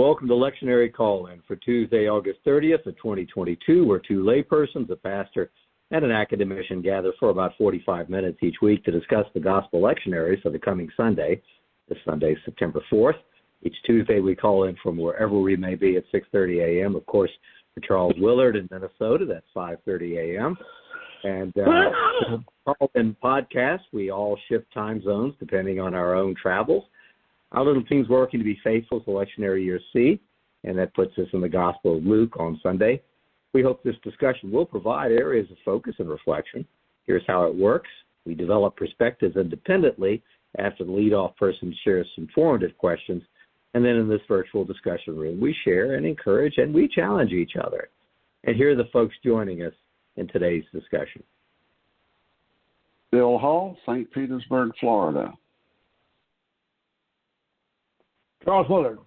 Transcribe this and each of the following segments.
Welcome to Lectionary Call-In for Tuesday, August 30th of 2022, where two laypersons, a pastor and an academician, gather for about 45 minutes each week to discuss the Gospel Lectionary for the coming Sunday. This Sunday, September 4th. Each Tuesday we call in from wherever we may be at 6:30 a.m. Of course, for Charles Willard in Minnesota, that's 5:30 a.m. And call-in podcast, we all shift time zones depending on our own travels. Our little team's working to be faithful to Lectionary Year C, and that puts us in the Gospel of Luke on Sunday. We hope this discussion will provide areas of focus and reflection. Here's how it works. We develop perspectives independently after the lead-off person shares some formative questions, and then in this virtual discussion room, we share and encourage and we challenge each other. And here are the folks joining us in today's discussion. Bill Hall, St. Petersburg, Florida. Charles Willard,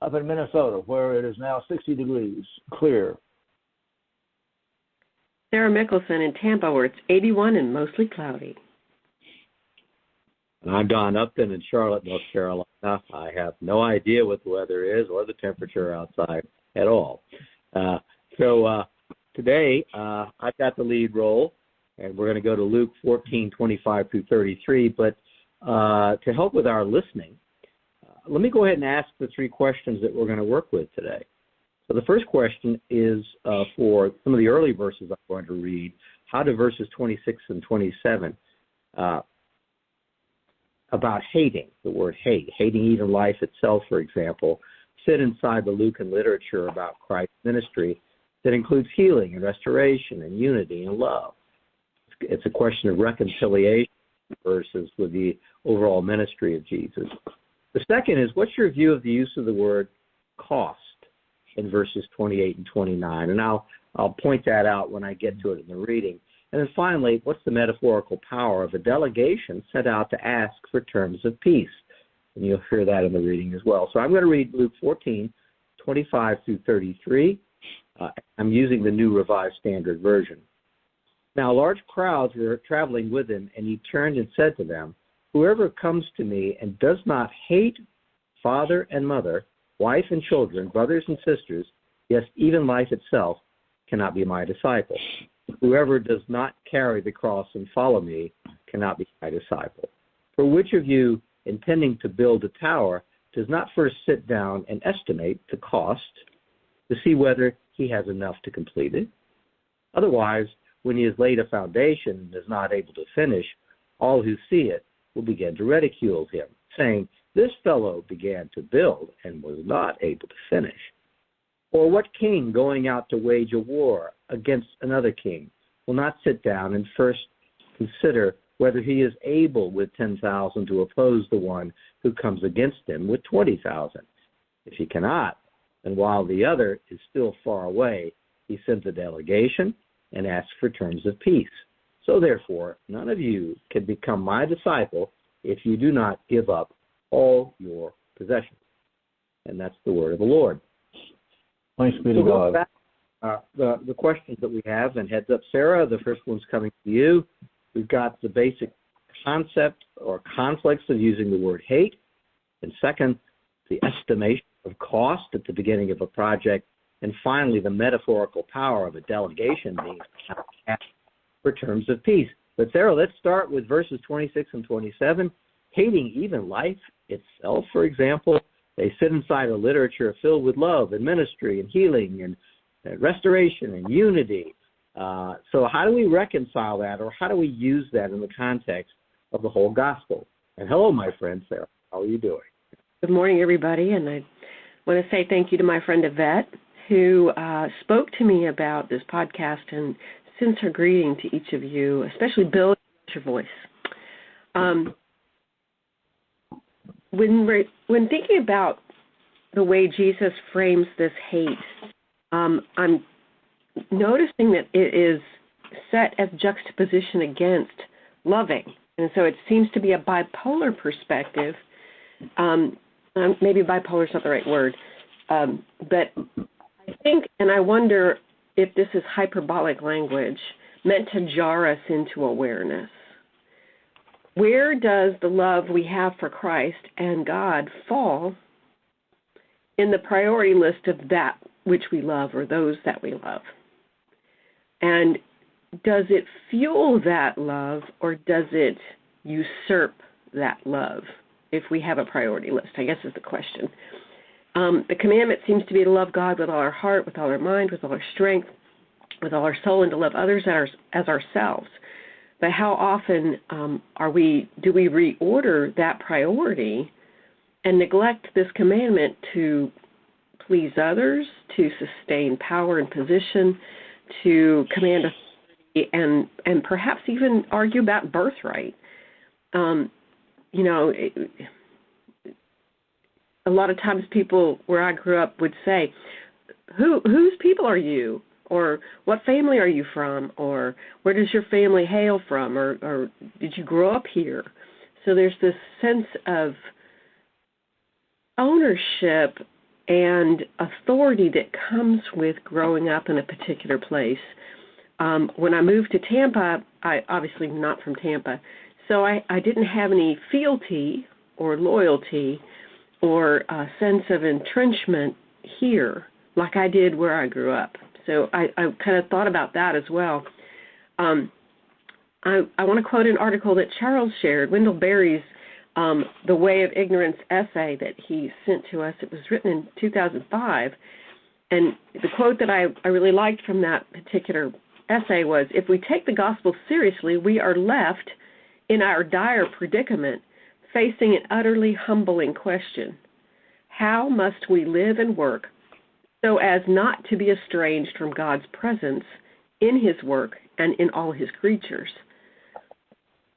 up in Minnesota, where it is now 60 degrees, clear. Sarah Mickelson in Tampa, where it's 81 and mostly cloudy. And I'm Don Upton in Charlotte, North Carolina. I have no idea what the weather is or the temperature outside at all. Today, I've got the lead role, and we're going to go to Luke 14:25 through 33. But to help with our listening, let me go ahead and ask the three questions that we're going to work with today. So the first question is for some of the early verses I'm going to read. How do verses 26 and 27 about hating, the word hate, hating even life itself, for example, fit inside the Lucan literature about Christ's ministry that includes healing and restoration and unity and love? It's a question of reconciliation versus with the overall ministry of Jesus. The second is, what's your view of the use of the word cost in verses 28 and 29? And I'll point that out when I get to it in the reading. And then finally, what's the metaphorical power of a delegation sent out to ask for terms of peace? And you'll hear that in the reading as well. So I'm going to read Luke 14:25 through 33. I'm using the New Revised Standard Version. Now, large crowds were traveling with him, and he turned and said to them, "Whoever comes to me and does not hate father and mother, wife and children, brothers and sisters, yes, even life itself, cannot be my disciple. Whoever does not carry the cross and follow me cannot be my disciple. For which of you, intending to build a tower, does not first sit down and estimate the cost to see whether he has enough to complete it? Otherwise, when he has laid a foundation and is not able to finish, all who see it will begin to ridicule him, saying, 'This fellow began to build and was not able to finish.' Or what king going out to wage a war against another king will not sit down and first consider whether he is able with 10,000 to oppose the one who comes against him with 20,000? If he cannot, then while the other is still far away, he sends a delegation and asks for terms of peace. So therefore, none of you can become my disciple if you do not give up all your possessions." And that's the word of the Lord. Thanks be to God. Back, the questions that we have, and heads up, Sarah, the first one's coming to you. We've got the basic concept or conflicts of using the word hate. And second, the estimation of cost at the beginning of a project. And finally, the metaphorical power of a delegation being asked for terms of peace. But Sarah, let's start with verses 26 and 27. Hating even life itself, for example. They sit inside a literature filled with love and ministry and healing and restoration and unity. So how do we reconcile that, or how do we use that in the context of the whole gospel? And hello, my friend Sarah. How are you doing? Good morning, everybody. And I want to say thank you to my friend Yvette, who spoke to me about this podcast and sends her greeting to each of you, especially Bill, your voice. When thinking about the way Jesus frames this hate, I'm noticing that it is set as juxtaposition against loving. And so it seems to be a bipolar perspective. Maybe bipolar is not the right word. But I think, and I wonder if this is hyperbolic language meant to jar us into awareness. Where does the love we have for Christ and God fall in the priority list of that which we love or those that we love? And does it fuel that love or does it usurp that love if we have a priority list, I guess is the question. The commandment seems to be to love God with all our heart, with all our mind, with all our strength, with all our soul, and to love others as ourselves. But how often do we reorder that priority and neglect this commandment to please others, to sustain power and position, to command authority, and perhaps even argue about birthright? A lot of times people where I grew up would say, whose people are you? Or what family are you from? Or where does your family hail from? Or did you grow up here? So there's this sense of ownership and authority that comes with growing up in a particular place. When I moved to Tampa, I obviously not from Tampa, so I didn't have any fealty or loyalty or a sense of entrenchment here like I did where I grew up. So I kind of thought about that as well. I want to quote an article that Charles shared, Wendell Berry's The Way of Ignorance essay that he sent to us. It was written in 2005. And the quote that I really liked from that particular essay was, if we take the gospel seriously, we are left in our dire predicament facing an utterly humbling question. How must we live and work so as not to be estranged from God's presence in his work and in all his creatures?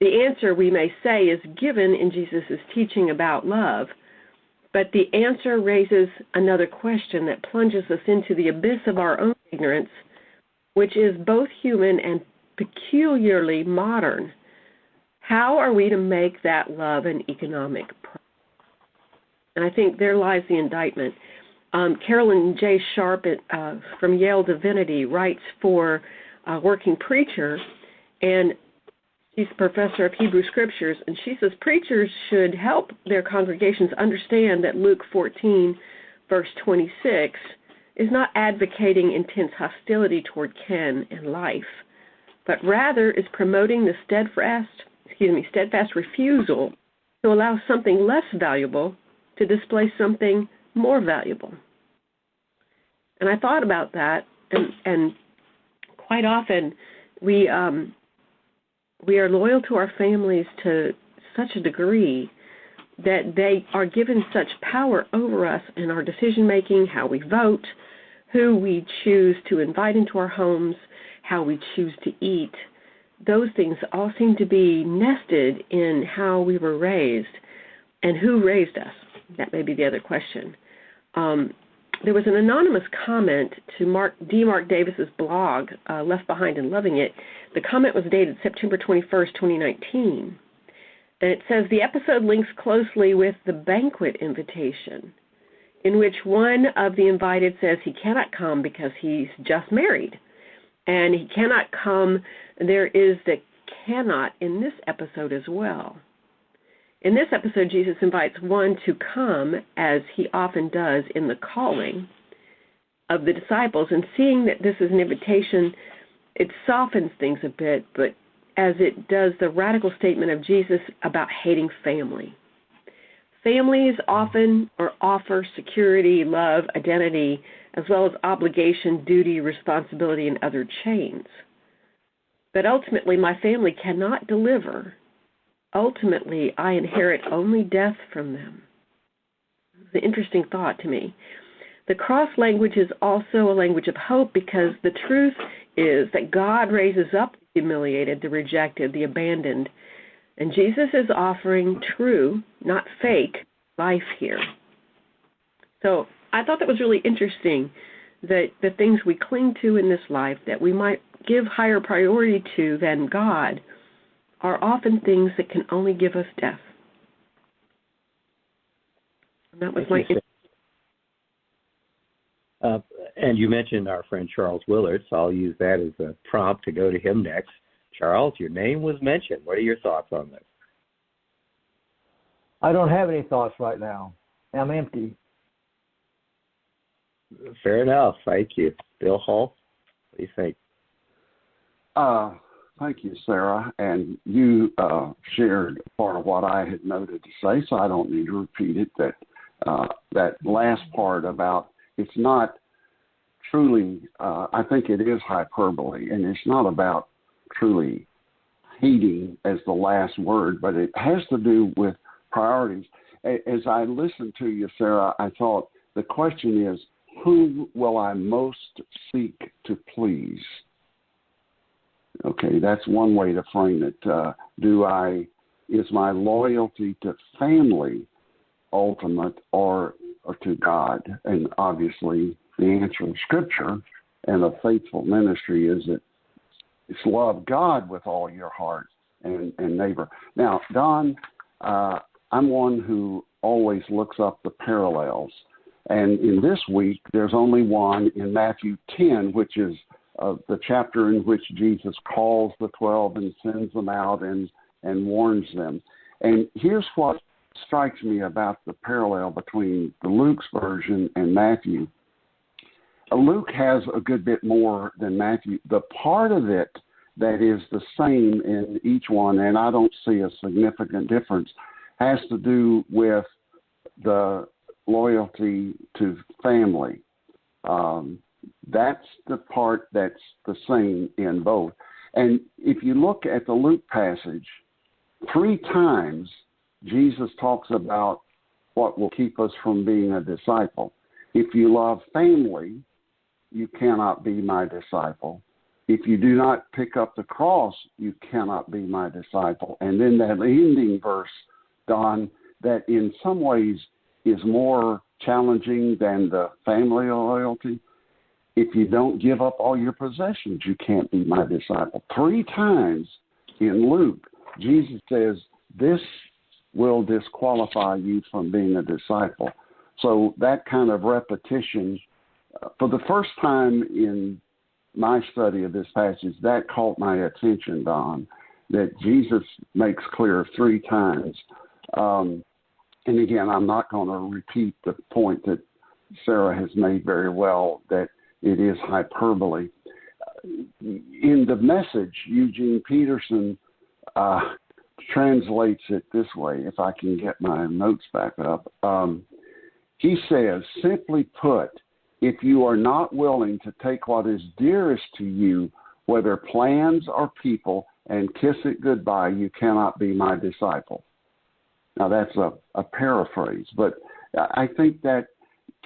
The answer, we may say, is given in Jesus' teaching about love, but the answer raises another question that plunges us into the abyss of our own ignorance, which is both human and peculiarly modern. How are we to make that love an economic problem? And I think there lies the indictment. Carolyn J. Sharp from Yale Divinity writes for Working Preacher, and she's a professor of Hebrew Scriptures, and she says preachers should help their congregations understand that Luke 14, verse 26, is not advocating intense hostility toward kin and life, but rather is promoting the steadfast refusal to allow something less valuable to displace something more valuable. And I thought about that, and quite often we are loyal to our families to such a degree that they are given such power over us in our decision-making, how we vote, who we choose to invite into our homes, how we choose to eat. Those things all seem to be nested in how we were raised and who raised us. That may be the other question. There was an anonymous comment to D. Mark Davis's blog, Left Behind and Loving It. The comment was dated September 21st, 2019. And it says, the episode links closely with the banquet invitation, in which one of the invited says he cannot come because he's just married. And he cannot come. There is the cannot in this episode as well. In this episode, Jesus invites one to come, as he often does in the calling of the disciples. And seeing that this is an invitation, it softens things a bit, but as it does the radical statement of Jesus about hating family. Families often offer security, love, identity, as well as obligation, duty, responsibility, and other chains. But ultimately, my family cannot deliver. Ultimately, I inherit only death from them. It's an interesting thought to me. The cross language is also a language of hope, because the truth is that God raises up the humiliated, the rejected, the abandoned, and Jesus is offering true, not fake, life here. So I thought that was really interesting, that the things we cling to in this life that we might give higher priority to than God are often things that can only give us death. And that was my... And you mentioned our friend Charles Willard, so I'll use that as a prompt to go to him next. Charles, your name was mentioned. What are your thoughts on this? I don't have any thoughts right now. I'm empty. Fair enough. Thank you. Bill Hall, what do you think? Thank you, Sarah. And you shared part of what I had noted to say, so I don't need to repeat it. That last part about it's not truly, I think it is hyperbole, and it's not about truly hating as the last word, but it has to do with priorities. As I listened to you, Sarah, I thought the question is, who will I most seek to please? Okay, that's one way to frame it. Is my loyalty to family ultimate or to God? And obviously the answer in Scripture and a faithful ministry is that it's love God with all your heart and neighbor. Now, Don, I'm one who always looks up the parallels. And in this week, there's only one in Matthew 10, which is the chapter in which Jesus calls the 12 and sends them out and warns them. And here's what strikes me about the parallel between the Luke's version and Matthew. Luke has a good bit more than Matthew. The part of it that is the same in each one, and I don't see a significant difference, has to do with the loyalty to family. That's the part that's the same in both. And if you look at the Luke passage, 3 times Jesus talks about what will keep us from being a disciple. If you love family, you cannot be my disciple. If you do not pick up the cross, you cannot be my disciple. And then that ending verse, Don, that in some ways is more challenging than the family loyalty. If you don't give up all your possessions, you can't be my disciple. 3 times in Luke, Jesus says, this will disqualify you from being a disciple. So that kind of repetition, for the first time in my study of this passage, that caught my attention, Don, that Jesus makes clear 3 times. And again, I'm not going to repeat the point that Sarah has made very well, that it is hyperbole. In the Message, Eugene Peterson translates it this way, if I can get my notes back up. He says, simply put, if you are not willing to take what is dearest to you, whether plans or people, and kiss it goodbye, you cannot be my disciple. Now, that's a paraphrase, but I think that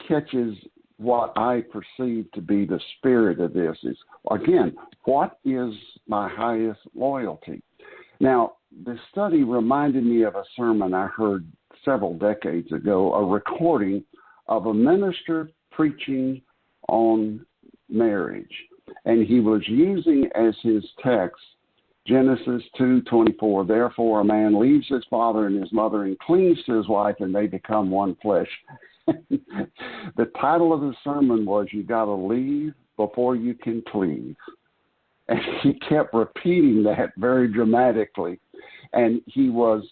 catches what I perceive to be the spirit of this is, again, what is my highest loyalty? Now, the study reminded me of a sermon I heard several decades ago, a recording of a minister preaching on marriage. And he was using as his text Genesis 2:24, therefore a man leaves his father and his mother and cleaves to his wife and they become one flesh. The title of the sermon was, you got to leave before you can cleave. And he kept repeating that very dramatically. And he was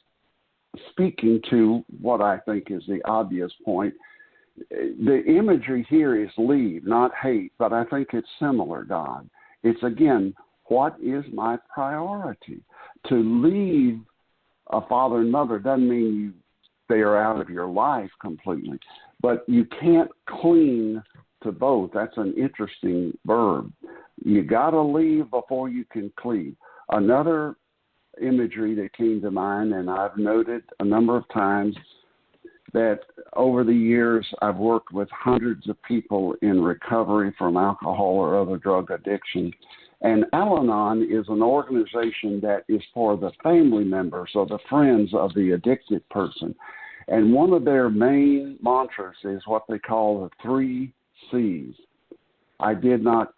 speaking to what I think is the obvious point. The imagery here is leave, not hate, but I think it's similar, Don. It's, again, what is my priority? To leave a father and mother doesn't mean they are out of your life completely, but you can't cling to both. That's an interesting verb. You got to leave before you can cleave. Another imagery that came to mind, and I've noted a number of times, that over the years I've worked with hundreds of people in recovery from alcohol or other drug addiction. And Al-Anon is an organization that is for the family members or the friends of the addicted person. And one of their main mantras is what they call the 3 C's. I did not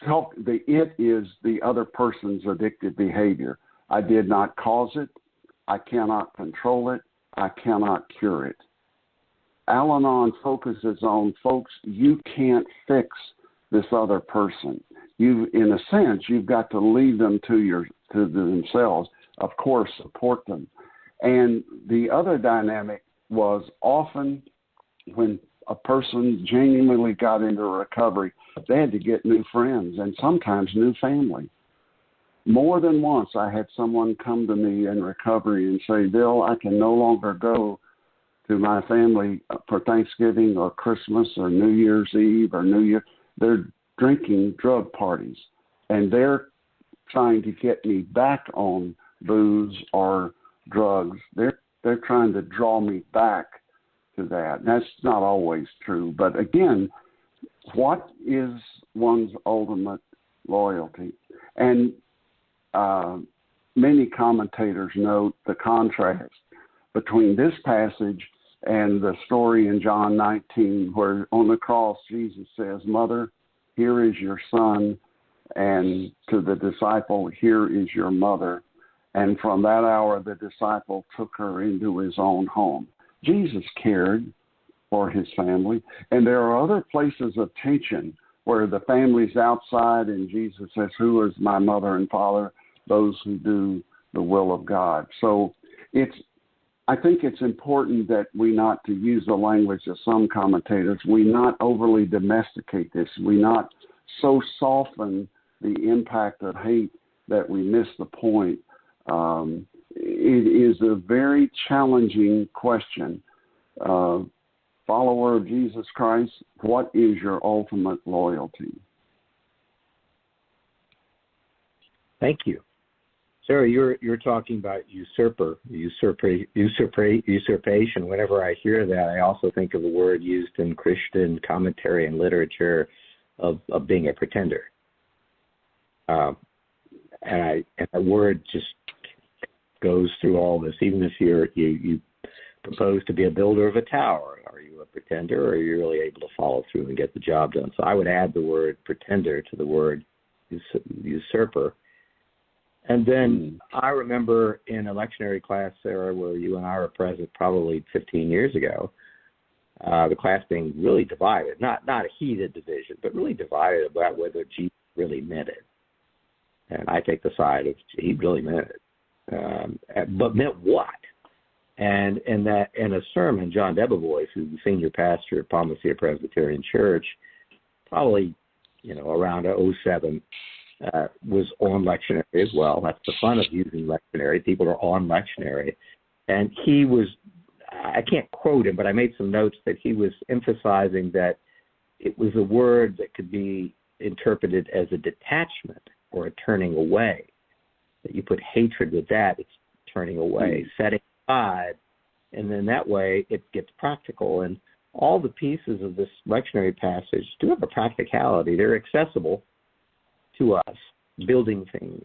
help. It is the other person's addictive behavior. I did not cause it. I cannot control it. I cannot cure it. Al-Anon focuses on, folks, you can't fix this other person. You, in a sense, you've got to leave them to themselves. Of course, support them. And the other dynamic was often when a person genuinely got into recovery, they had to get new friends and sometimes new family. More than once, I had someone come to me in recovery and say, Bill, I can no longer go to my family for Thanksgiving or Christmas or New Year's Eve or New Year. They're drinking drug parties, and they're trying to get me back on booze or drugs. They're trying to draw me back to that. That's not always true. But again, what is one's ultimate loyalty? And many commentators note the contrast between this passage and the story in John 19, where on the cross Jesus says, Mother, here is your son, and to the disciple, here is your mother. And from that hour, the disciple took her into his own home. Jesus cared for his family. And there are other places of tension where the family's outside and Jesus says, who is my mother and father? Those who do the will of God. So I think it's important that we not, to use the language of some commentators, we not overly domesticate this. We not so soften the impact of hate that we miss the point. It is a very challenging question. Follower of Jesus Christ, what is your ultimate loyalty? Thank you. Sarah, you're talking about usurpation. Whenever I hear that, I also think of the word used in Christian commentary and literature of being a pretender. And that word just goes through all this. Even if you propose to be a builder of a tower, are you a pretender, or are you really able to follow through and get the job done? So I would add the word pretender to the word usurper. And then I remember in a lectionary class, Sarah, where you and I were present probably 15 years ago, the class being really divided, not a heated division, but really divided about whether Jesus really meant it. And I take the side of he really meant it. But meant what? And in a sermon, John Debevoise, who's the senior pastor at Palmacia Presbyterian Church, probably, around 2007, was on lectionary as well. That's the fun of using lectionary. People are on lectionary. And he was, I can't quote him, but I made some notes that he was emphasizing that it was a word that could be interpreted as a detachment or a turning away. That you put hatred with that, it's turning away, setting aside, and then that way it gets practical. And all the pieces of this lectionary passage do have a practicality. They're accessible to us, building things,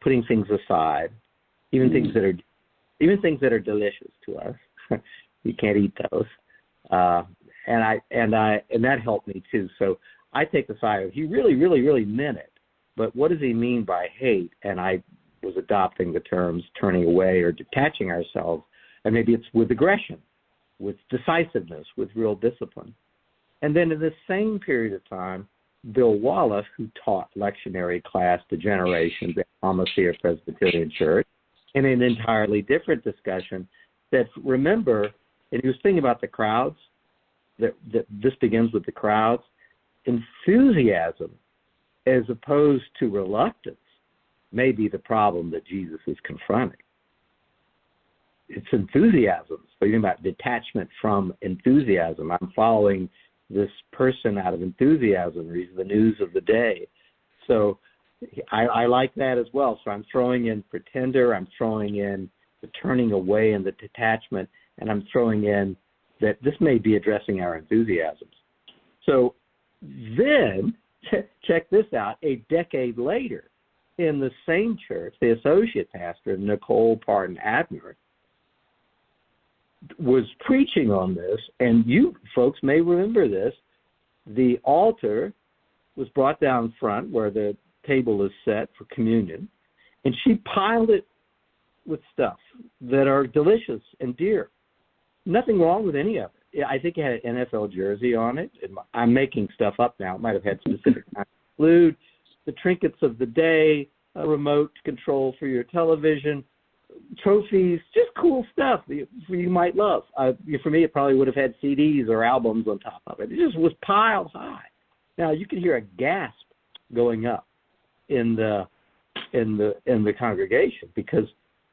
putting things aside, even things that are delicious to us. You can't eat those, and that helped me too. So I take the side of he really, really, really meant it. But what does he mean by hate? And I was adopting the terms turning away or detaching ourselves. And maybe it's with aggression, with decisiveness, with real discipline. And then in this same period of time, Bill Wallace, who taught lectionary class to generations at Palmacia Presbyterian Church, in an entirely different discussion, that remember, and he was thinking about the crowds, that this begins with the crowds, enthusiasm as opposed to reluctance may be the problem that Jesus is confronting. It's enthusiasm. So you're talking about detachment from enthusiasm. I'm following this person out of enthusiasm, reads the news of the day. So I like that as well. So I'm throwing in pretender, I'm throwing in the turning away and the detachment, and I'm throwing in that this may be addressing our enthusiasms. So then, check this out, a decade later, in the same church, the associate pastor, Nicole Parton-Abner, was preaching on this, and you folks may remember this. The altar was brought down front where the table is set for communion, and she piled it with stuff that are delicious and dear. Nothing wrong with any of it. I think it had an NFL jersey on it. I'm making stuff up now. It might have had specific include the trinkets of the day, a remote control for your television, trophies, just cool stuff that you might love. For me, it probably would have had CDs or albums on top of it. It just was piled high. Now you could hear a gasp going up in the congregation because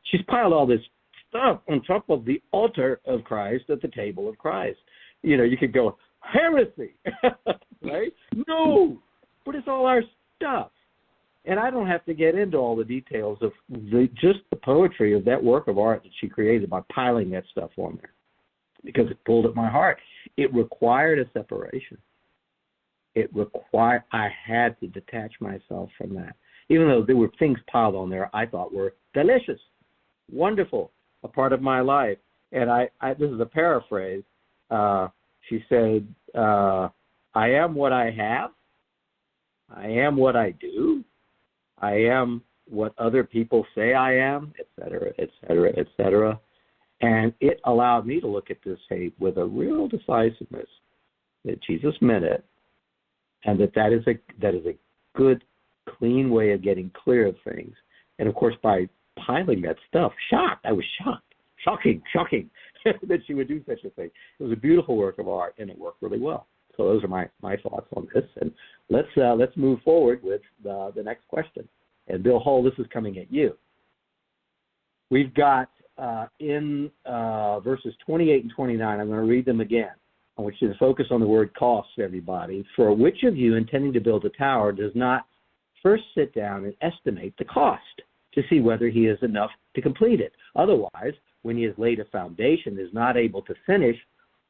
she's piled all this stuff on top of the altar of Christ at the table of Christ. You could go, heresy, right? No, but it's all our stuff. And I don't have to get into all the details of just the poetry of that work of art that she created by piling that stuff on there, because it pulled at my heart. It required a separation. I had to detach myself from that, even though there were things piled on there I thought were delicious, wonderful, a part of my life. And this is a paraphrase. She said, I am what I have. I am what I do. I am what other people say I am, et cetera, et cetera, et cetera. And it allowed me to look at this hate with a real decisiveness that Jesus meant it, and that is a good, clean way of getting clear of things. And, of course, by piling that stuff, I was shocked. Shocking that she would do such a thing. It was a beautiful work of art, and it worked really well. So those are my thoughts on this. And let's move forward with the next question. And Bill Hull, this is coming at you. We've got in verses 28 and 29, I'm going to read them again. I want you to focus on the word cost, everybody. For which of you intending to build a tower does not first sit down and estimate the cost to see whether he has enough to complete it? Otherwise, when he has laid a foundation and is not able to finish,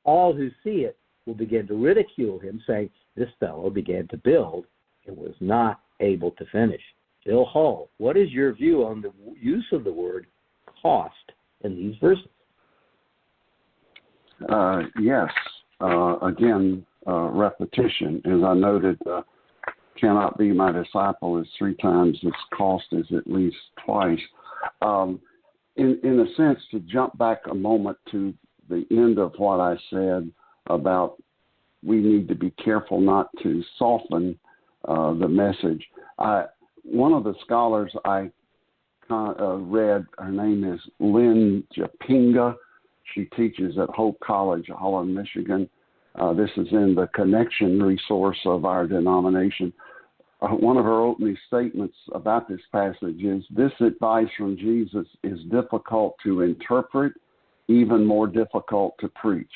all who see it will begin to ridicule him, saying, this fellow began to build and was not able to finish. Bill Hull, what is your view on the use of the word cost in these verses? Yes. Again, repetition. As I noted, cannot be my disciple is 3 times its cost is at least twice. In a sense, to jump back a moment to the end of what I said about we need to be careful not to soften the message. One of the scholars I read, her name is Lynn Japinga. She teaches at Hope College, Holland, Michigan. This is in the connection resource of our denomination. One of her opening statements about this passage is, this advice from Jesus is difficult to interpret, even more difficult to preach.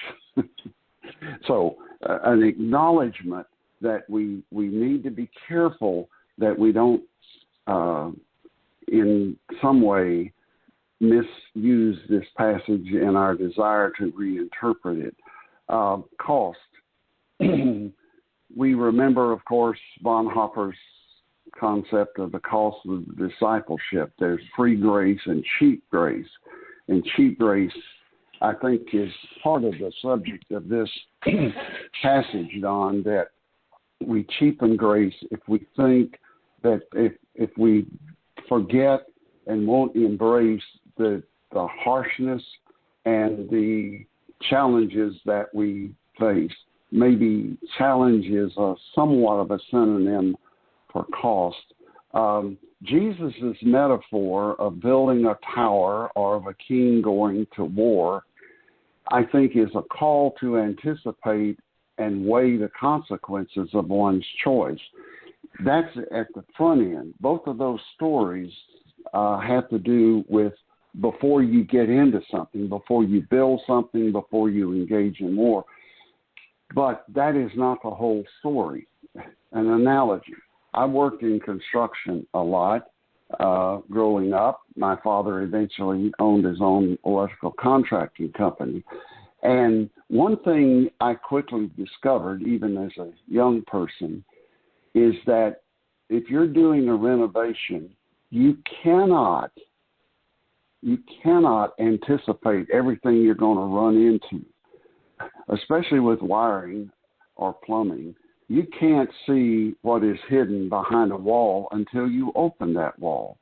So an acknowledgement that we need to be careful that we don't in some way misuse this passage in our desire to reinterpret it. Cost. We remember, of course, Bonhoeffer's concept of the cost of discipleship. There's free grace and cheap grace. And cheap grace, I think, is part of the subject of this passage, Don, that we cheapen grace if we think that if we forget and won't embrace the harshness and the challenges that we face. Maybe challenge is somewhat of a synonym for cost. Jesus' metaphor of building a tower or of a king going to war, I think, is a call to anticipate and weigh the consequences of one's choice. That's at the front end. Both of those stories have to do with before you get into something, before you build something, before you engage in war. But that is not the whole story. An analogy. I worked in construction a lot growing up. My father eventually owned his own electrical contracting company. And one thing I quickly discovered, even as a young person, is that if you're doing a renovation, you cannot anticipate everything you're going to run into, especially with wiring or plumbing. You can't see what is hidden behind a wall until you open that wall.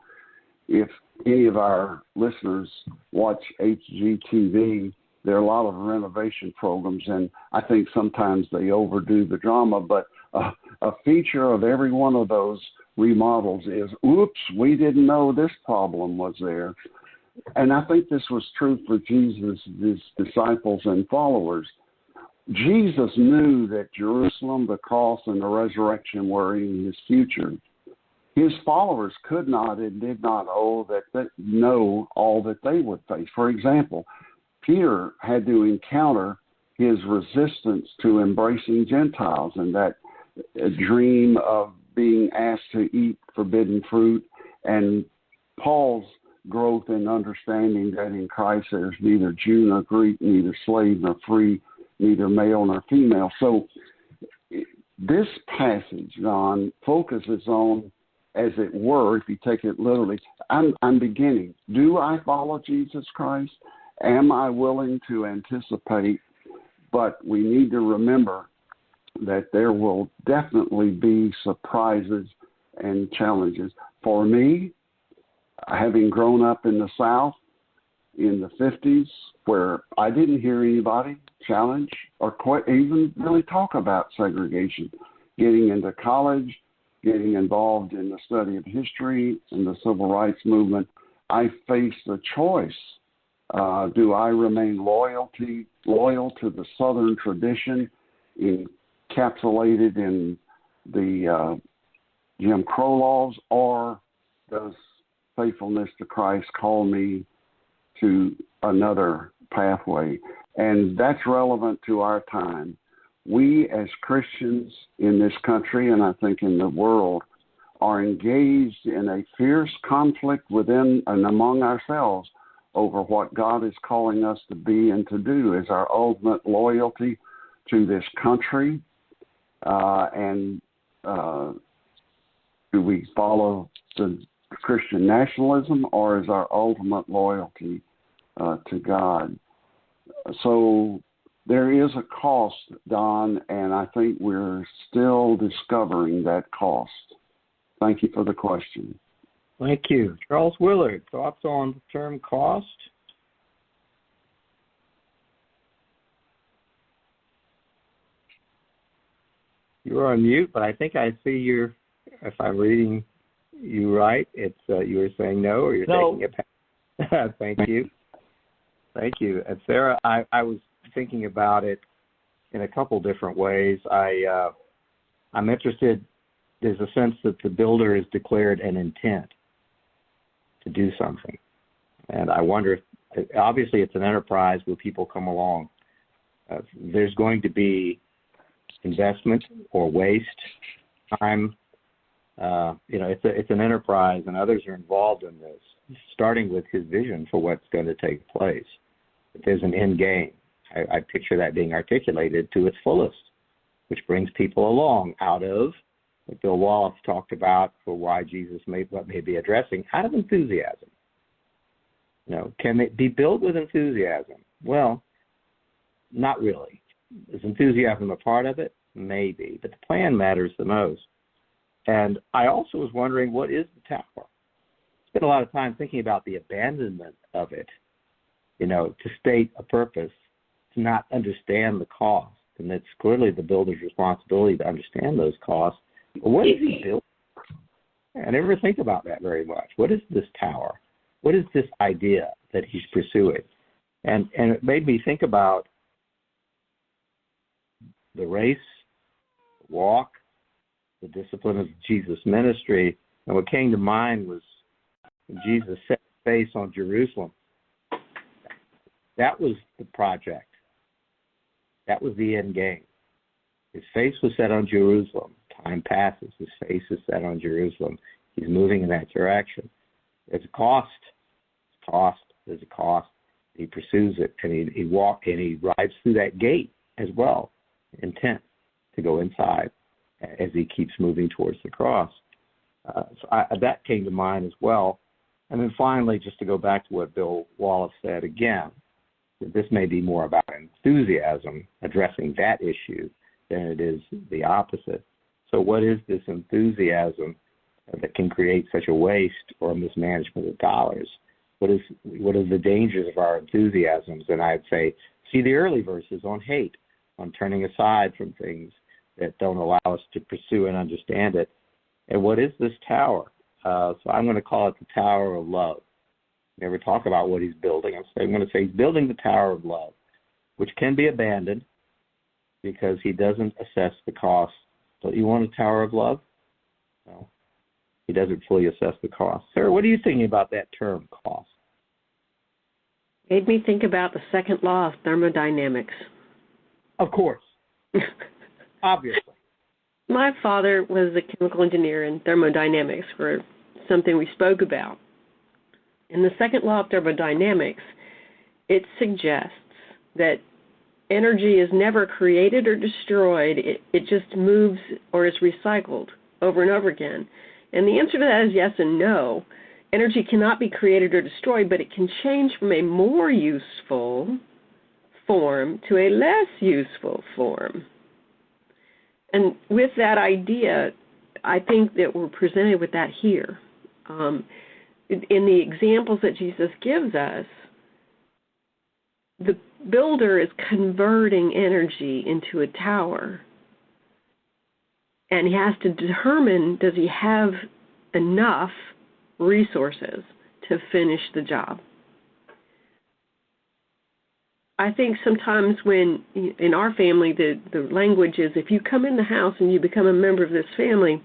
If any of our listeners watch HGTV, there are a lot of renovation programs, and I think sometimes they overdo the drama, but a feature of every one of those remodels is, oops, we didn't know this problem was there. and I think this was true for Jesus, his disciples and followers. Jesus knew that Jerusalem, the cross, and the resurrection were in his future. His followers could not and did not know all that they would face. For example, Peter had to encounter his resistance to embracing Gentiles and that dream of being asked to eat forbidden fruit, and Paul's growth in understanding that in Christ there's neither Jew nor Greek, neither slave nor free, neither male nor female. So this passage, John, focuses on, as it were, if you take it literally, I'm beginning. Do I follow Jesus Christ? Am I willing to anticipate? But we need to remember that there will definitely be surprises and challenges. For me, having grown up in the South in the 50s, where I didn't hear anybody challenge or quite even really talk about segregation, getting into college, getting involved in the study of history and the civil rights movement, I faced the choice. Do I remain loyal to the Southern tradition encapsulated in the Jim Crow laws, or does faithfulness to Christ call me to another pathway? And that's relevant to our time. We as Christians in this country, and I think in the world, are engaged in a fierce conflict within and among ourselves over what God is calling us to be and to do. Is our ultimate loyalty to this country, and do we follow the Christian nationalism, or is our ultimate loyalty to God? So there is a cost, Don, and I think we're still discovering that cost. Thank you for the question. Thank you. Charles Willard, thoughts on the term cost? You are on mute, but I think I see your, if I'm reading you right, it's you were saying no, or you're taking it back. Thank you. Thank you. And Sarah, I was thinking about it in a couple different ways. I'm interested, there's a sense that the builder has declared an intent to do something. And I wonder, obviously it's an enterprise where people come along. There's going to be investment or waste, time. It's an enterprise, and others are involved in this, starting with his vision for what's going to take place. But there's an end game. I picture that being articulated to its fullest, which brings people along out of what Bill Wallace talked about for why Jesus may be addressing, out of enthusiasm. Can it be built with enthusiasm? Well, not really. Is enthusiasm a part of it? Maybe, but the plan matters the most. And I also was wondering, what is the tower? Spent a lot of time thinking about the abandonment of it, to state a purpose, to not understand the cost. And it's clearly the builder's responsibility to understand those costs. But what is he building? I never think about that very much. What is this tower? What is this idea that he's pursuing? And it made me think about the race, the walk, the discipline of Jesus' ministry. And what came to mind was when Jesus set his face on Jerusalem. That was the project. That was the end game. His face was set on Jerusalem. Time passes. His face is set on Jerusalem. He's moving in that direction. There's a cost. There's a cost. He pursues it, and he walks, and he rides through that gate as well, intent to go inside as he keeps moving towards the cross. That came to mind as well. And then finally, just to go back to what Bill Wallace said again, that this may be more about enthusiasm, addressing that issue, than it is the opposite. So what is this enthusiasm that can create such a waste or a mismanagement of dollars? What are the dangers of our enthusiasms? And I'd say, see the early verses on hate, on turning aside from things that don't allow us to pursue and understand it. And what is this tower? So I'm going to call it the Tower of Love. never talk about what he's building. I'm going to say he's building the Tower of Love, which can be abandoned because he doesn't assess the cost. Don't you want a Tower of Love? No. He doesn't fully assess the cost. Sarah, what are you thinking about that term, cost? Made me think about the second law of thermodynamics. Of course. Obviously. My father was a chemical engineer in thermodynamics for something we spoke about. In the second law of thermodynamics, it suggests that energy is never created or destroyed. It just moves or is recycled over and over again. And the answer to that is yes and no. Energy cannot be created or destroyed, but it can change from a more useful form to a less useful form. And with that idea, I think that we're presented with that here. In the examples that Jesus gives us, the builder is converting energy into a tower. And he has to determine, does he have enough resources to finish the job? I think sometimes when, in our family, the language is, if you come in the house and you become a member of this family,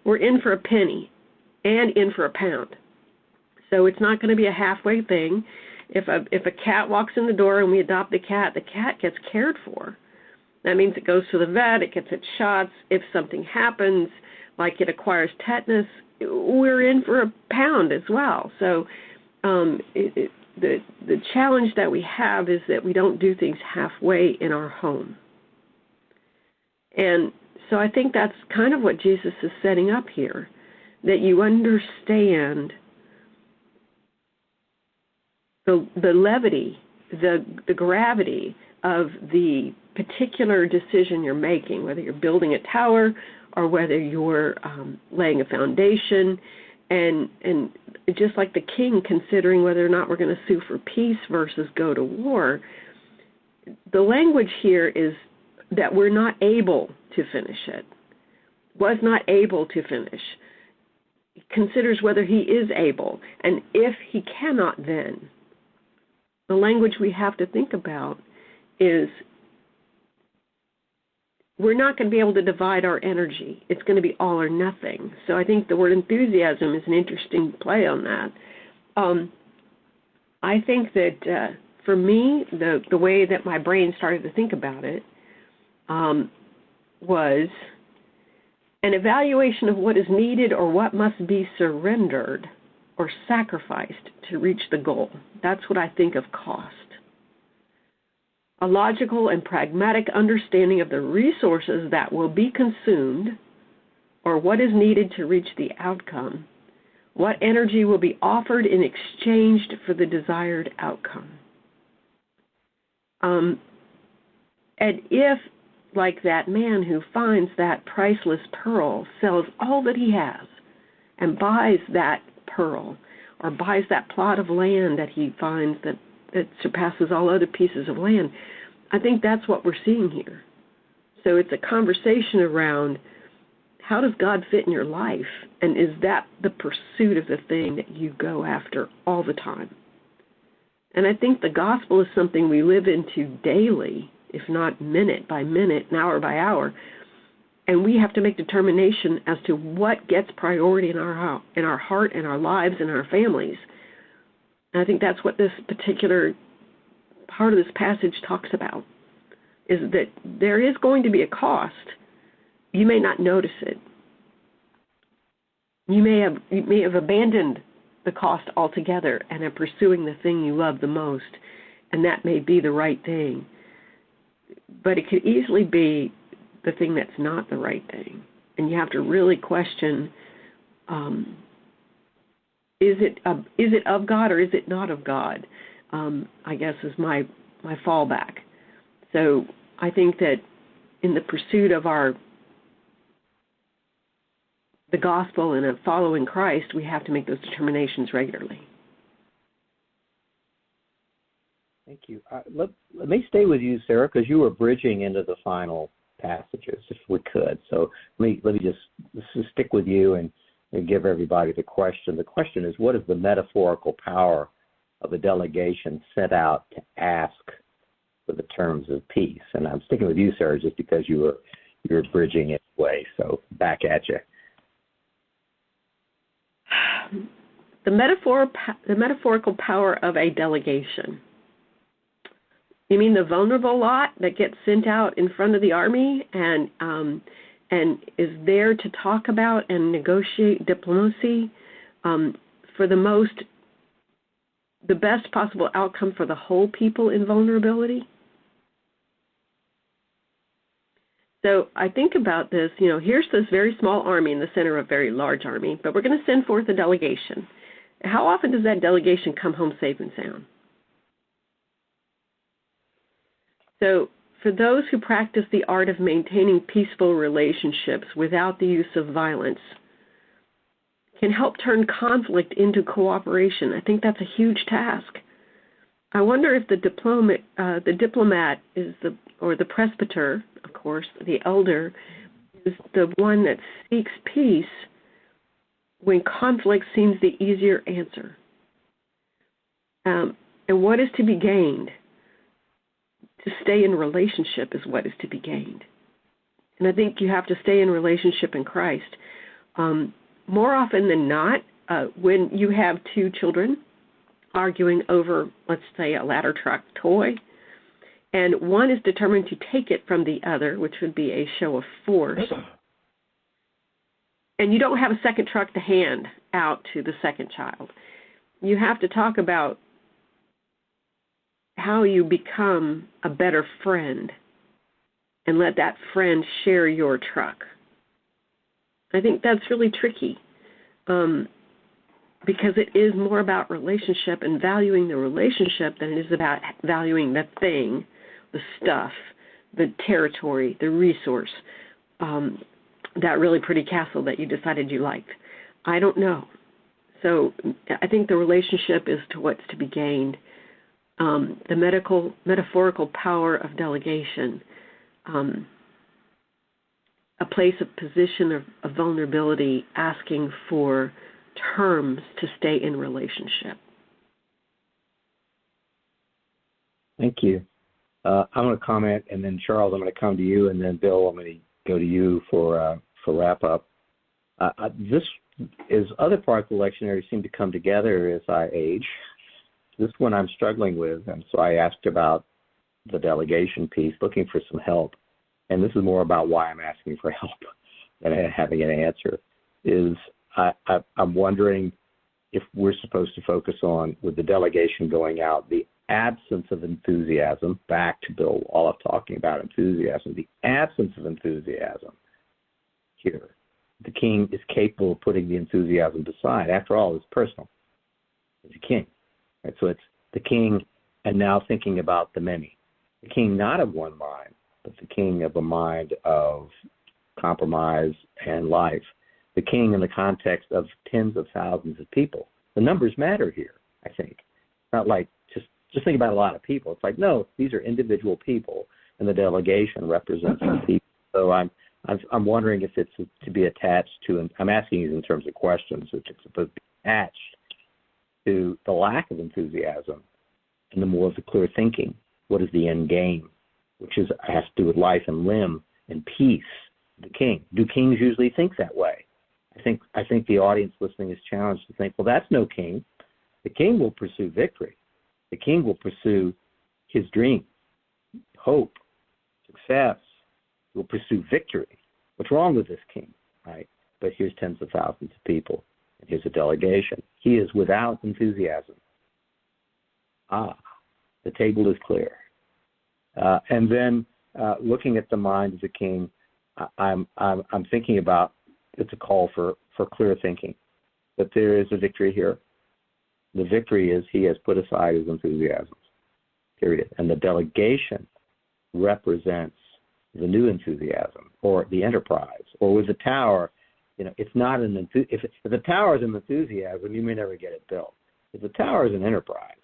we're in for a penny and in for a pound. So it's not going to be a halfway thing. If a cat walks in the door and we adopt the cat gets cared for. That means it goes to the vet, it gets its shots. If something happens, like it acquires tetanus, we're in for a pound as well. So the challenge that we have is that we don't do things halfway in our home. And so I think that's kind of what Jesus is setting up here, that you understand the levity, the gravity of the particular decision you're making, whether you're building a tower or whether you're laying a foundation, and just like the king considering whether or not we're going to sue for peace versus go to war, the language here is that we're not able to finish it, was not able to finish. He considers whether he is able, and if he cannot, then the language we have to think about is we're not going to be able to divide our energy. It's going to be all or nothing. So I think the word enthusiasm is an interesting play on that. I think that for me, the way that my brain started to think about it was an evaluation of what is needed or what must be surrendered or sacrificed to reach the goal. That's what I think of cost. A logical and pragmatic understanding of the resources that will be consumed or what is needed to reach the outcome, what energy will be offered in exchange for the desired outcome. And if, like that man who finds that priceless pearl, sells all that he has and buys that pearl or buys that plot of land that he finds that surpasses all other pieces of land, I think that's what we're seeing here. So it's a conversation around how does God fit in your life, and is that the pursuit of the thing that you go after all the time? And I think the gospel is something we live into daily, if not minute by minute and hour by hour, and we have to make determination as to what gets priority in our heart and our lives and our families. And I think that's what this particular part of this passage talks about, is that there is going to be a cost. You may not notice it. You may have abandoned the cost altogether and are pursuing the thing you love the most, and that may be the right thing. But it could easily be the thing that's not the right thing, and you have to really question: is it of God or is it not of God? I guess is my fallback. So I think that in the pursuit of the gospel and of following Christ, we have to make those determinations regularly. Thank you. Let me stay with you, Sarah, because you were bridging into the final passages, if we could. So let me just stick with you and give everybody the question. The question is, what is the metaphorical power of a delegation sent out to ask for the terms of peace. And I'm sticking with you, Sarah, just because you were bridging it away. So back at you. The metaphorical power of a delegation. You mean the vulnerable lot that gets sent out in front of the army and is there to talk about and negotiate diplomacy for the best possible outcome for the whole people in vulnerability? So I think about this, here's this very small army in the center of a very large army, but we're going to send forth a delegation. How often does that delegation come home safe and sound? So for those who practice the art of maintaining peaceful relationships without the use of violence, can help turn conflict into cooperation. I think that's a huge task. I wonder if the diplomat is the presbyter, of course, the elder, is the one that seeks peace when conflict seems the easier answer. And what is to be gained? To stay in relationship is what is to be gained. And I think you have to stay in relationship in Christ. More often than not, when you have two children arguing over, let's say, a ladder truck toy, and one is determined to take it from the other, which would be a show of force, and you don't have a second truck to hand out to the second child, you have to talk about how you become a better friend and let that friend share your truck. I think that's really tricky because it is more about relationship and valuing the relationship than it is about valuing the thing, the stuff, the territory, the resource, that really pretty castle that you decided you liked. I don't know. So I think the relationship is to what's to be gained. The metaphorical power of delegation, a place of position of vulnerability, asking for terms to stay in relationship. Thank you. I'm going to comment, and then Charles, I'm going to come to you, and then Bill, I'm going to go to you for wrap up. This is other parts of the lectionary seem to come together as I age. This one I'm struggling with, and so I asked about the delegation piece, looking for some help. And this is more about why I'm asking for help than having an answer. I'm wondering if we're supposed to focus on, with the delegation going out, the absence of enthusiasm, back to Bill Wallach talking about enthusiasm, the absence of enthusiasm here. The king is capable of putting the enthusiasm aside. After all, it's personal. He's a king. Right? So it's the king and now thinking about the many. The king not of one mind, but the king of a mind of compromise and life. The king in the context of tens of thousands of people. The numbers matter here, I think. Not like just think about a lot of people. It's like, no, these are individual people, and the delegation represents the people. So I'm wondering if it's to be attached to, and I'm asking you in terms of questions, if it's supposed to be attached to the lack of enthusiasm and the more of the clear thinking. What is the end game? Which has to do with life and limb and peace. The king. Do kings usually think that way? I think the audience listening is challenged to think, well, that's no king. The king will pursue victory. The king will pursue his dream, hope, success. He will pursue victory. What's wrong with this king, right? But here's tens of thousands of people, and here's a delegation. He is without enthusiasm. The table is clear. And then looking at the mind of the king, I'm thinking about it's a call for clear thinking, that there is a victory here. The victory is he has put aside his enthusiasms, period. And the delegation represents the new enthusiasm or the enterprise. Or with the tower, it's not an if the tower is an enthusiasm, you may never get it built. If the tower is an enterprise,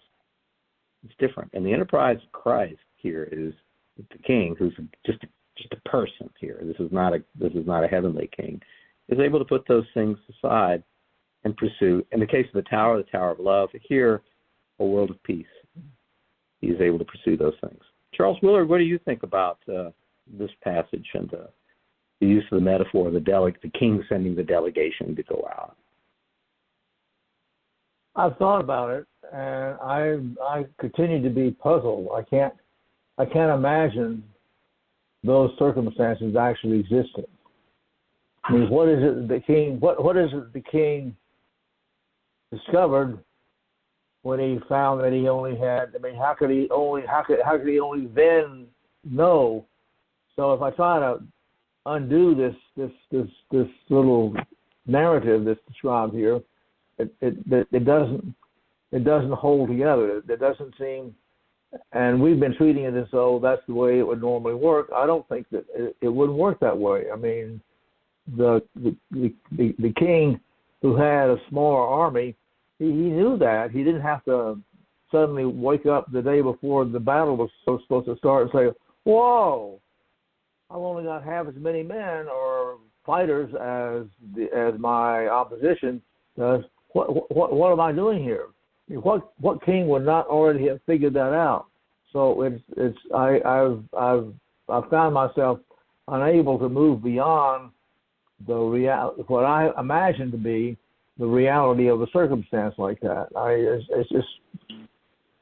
it's different. And the enterprise of Christ here is the king, who's just a person here. This is not a heavenly king, is able to put those things aside and pursue. In the case of the tower of love, here a world of peace. He is able to pursue those things. Charles Willard, what do you think about this passage and the use of the metaphor of the king sending the delegation to go out? I've thought about it, and I continue to be puzzled. I can't imagine those circumstances actually existing. I mean, what is it the king? What is it the king discovered when he found that he only had? I mean, how could he only then know? So if I try to undo this little narrative that's described here, it doesn't hold together. It doesn't seem, and we've been treating it as though that's the way it would normally work. I don't think that it wouldn't work that way. I mean, the king who had a smaller army, he knew that. He didn't have to suddenly wake up the day before the battle was supposed to start and say, "Whoa, I've only got half as many men or fighters as my opposition does. What am I doing here?" What king would not already have figured that out? So I've found myself unable to move beyond what I imagine to be the reality of a circumstance like that. It's just,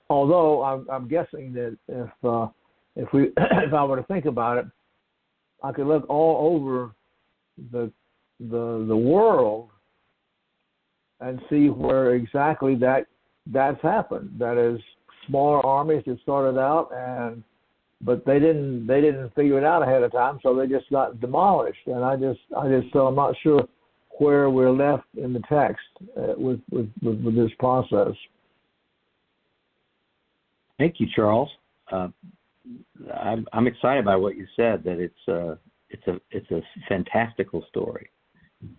although I'm guessing that if I were to think about it, I could look all over the world and see where exactly that's happened. That is, smaller armies that started out, but they didn't figure it out ahead of time, so they just got demolished. And so I'm not sure where we're left in the text with this process. Thank you, Charles. I'm excited by what you said, that it's a fantastical story.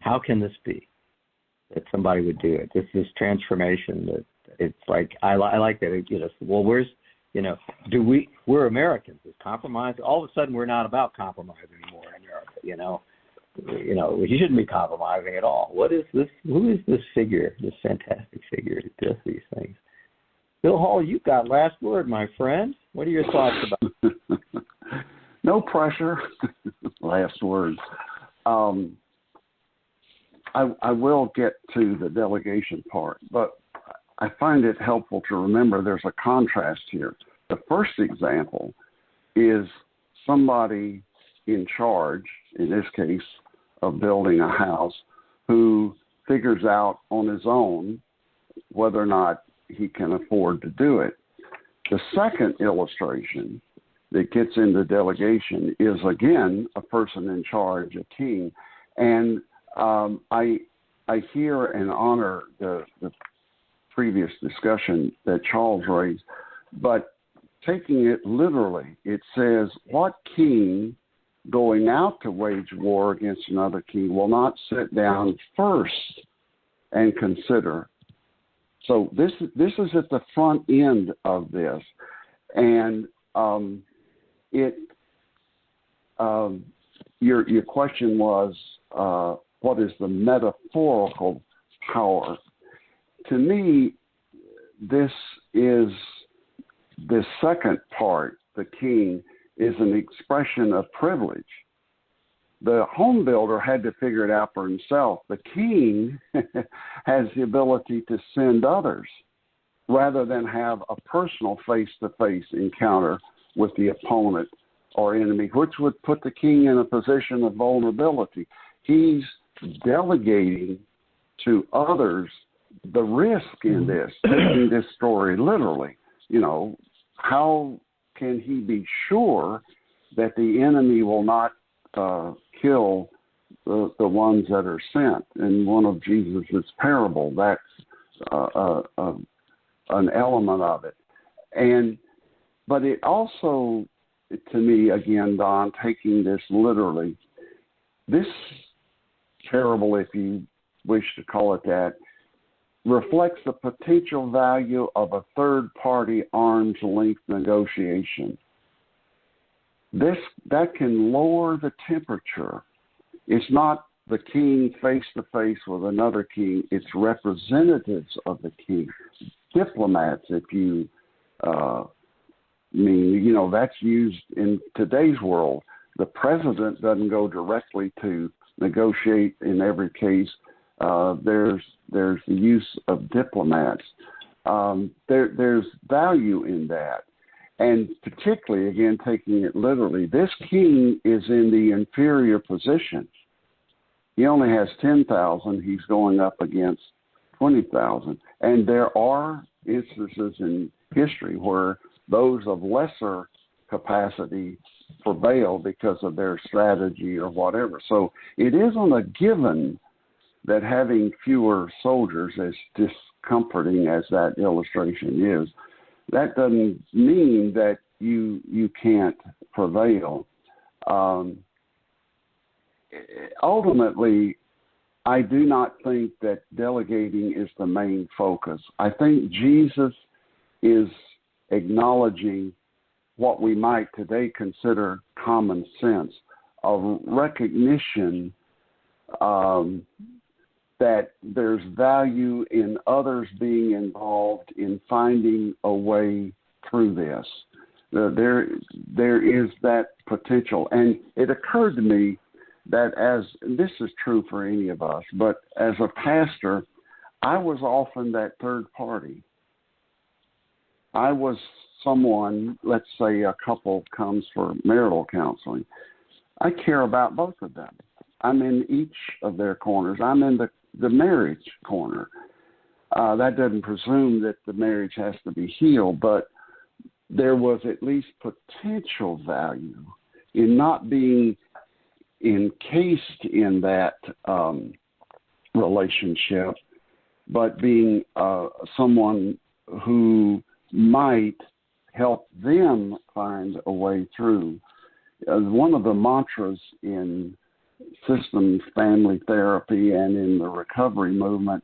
How can this be that somebody would do it? This transformation that it's like, I like that. Well, we're Americans. It's compromise. All of a sudden, we're not about compromise anymore in America. You shouldn't be compromising at all. What is this? Who is this figure? This fantastic figure that does these things? Bill Hall, you've got last word, my friend. What are your thoughts about it? No pressure. Last word. I will get to the delegation part, but I find it helpful to remember there's a contrast here. The first example is somebody in charge, in this case, of building a house, who figures out on his own whether or not he can afford to do it. The second illustration that gets into delegation is, again, a person in charge, a king. And I hear and honor the previous discussion that Charles raised, but taking it literally, it says, what king going out to wage war against another king will not sit down first and consider? So this is at the front end of this, and your question was, what is the metaphorical power? To me, this second part, the king, is an expression of privilege. The home builder had to figure it out for himself. The king has the ability to send others rather than have a personal face-to-face encounter with the opponent or enemy, which would put the king in a position of vulnerability. He's delegating to others the risk in this, taking this story literally. How can he be sure that the enemy will not kill the ones that are sent? In one of Jesus' parable, that's an element of it. But it also, to me, again, Don, taking this literally, this parable, if you wish to call it that, reflects the potential value of a third-party arm's length negotiation. That can lower the temperature. It's not the king face-to-face with another king. It's representatives of the king. diplomats, if you that's used in today's world. The president doesn't go directly to negotiate in every case. There's the use of diplomats. There's value in that. And particularly, again, taking it literally, this king is in the inferior position. He only has 10,000. He's going up against 20,000. And there are instances in history where those of lesser capacity prevail because of their strategy or whatever. So it isn't a given that having fewer soldiers, as discomforting as that illustration is, that doesn't mean that you can't prevail. Ultimately, I do not think that delegating is the main focus. I think Jesus is acknowledging what we might today consider common sense, a recognition that there's value in others being involved in finding a way through this. There is that potential. And it occurred to me that this is true for any of us, but as a pastor, I was often that third party. I was someone, let's say a couple comes for marital counseling. I care about both of them. I'm in each of their corners. I'm in the marriage corner. That doesn't presume that the marriage has to be healed, but there was at least potential value in not being encased in that relationship, but being someone who might help them find a way through. One of the mantras in systems, family therapy, and in the recovery movement,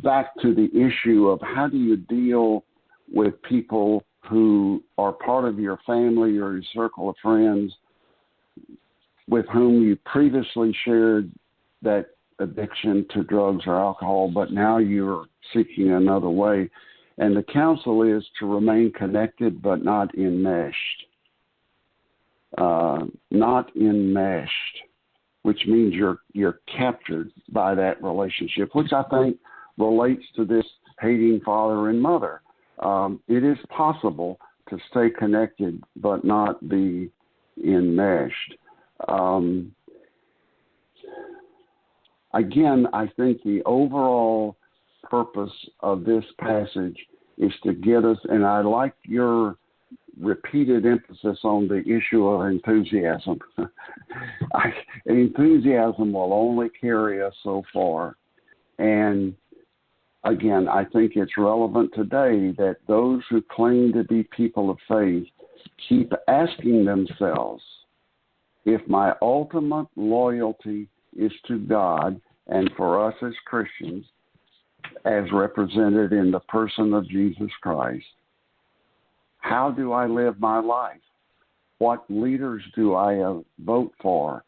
back to the issue of how do you deal with people who are part of your family or your circle of friends with whom you previously shared that addiction to drugs or alcohol, but now you're seeking another way. And the counsel is to remain connected but not enmeshed. Not enmeshed, which means you're captured by that relationship, which I think relates to this hating father and mother. It is possible to stay connected but not be enmeshed. Again, I think the overall purpose of this passage is to get us, and I like your repeated emphasis on the issue of enthusiasm. Enthusiasm will only carry us so far. And again, I think it's relevant today that those who claim to be people of faith keep asking themselves, if my ultimate loyalty is to God and for us as Christians, as represented in the person of Jesus Christ, how do I live my life? What leaders do I vote for?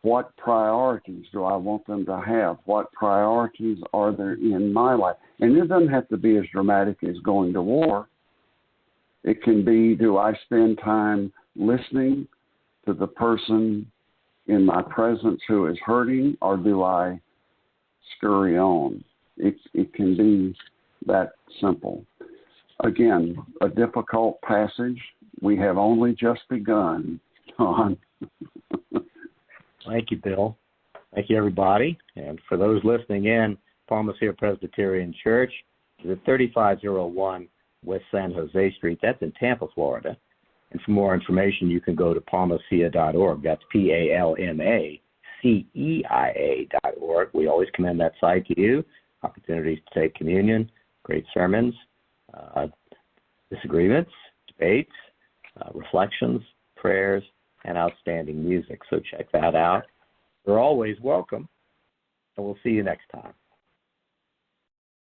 What priorities do I want them to have? What priorities are there in my life? And it doesn't have to be as dramatic as going to war. It can be, do I spend time listening to the person in my presence who is hurting, or do I scurry on? It can be that simple. Again, a difficult passage. We have only just begun, Don. Thank you, Bill. Thank you, everybody. And for those listening in, Palmas Here Presbyterian Church is at 3501 West San Jose Street. That's in Tampa, Florida. And for more information, you can go to palmacia.org. That's PALMACEIA.org. We always commend that site to you. Opportunities to take communion, great sermons, disagreements, debates, reflections, prayers, and outstanding music. So check that out. You're always welcome, and we'll see you next time.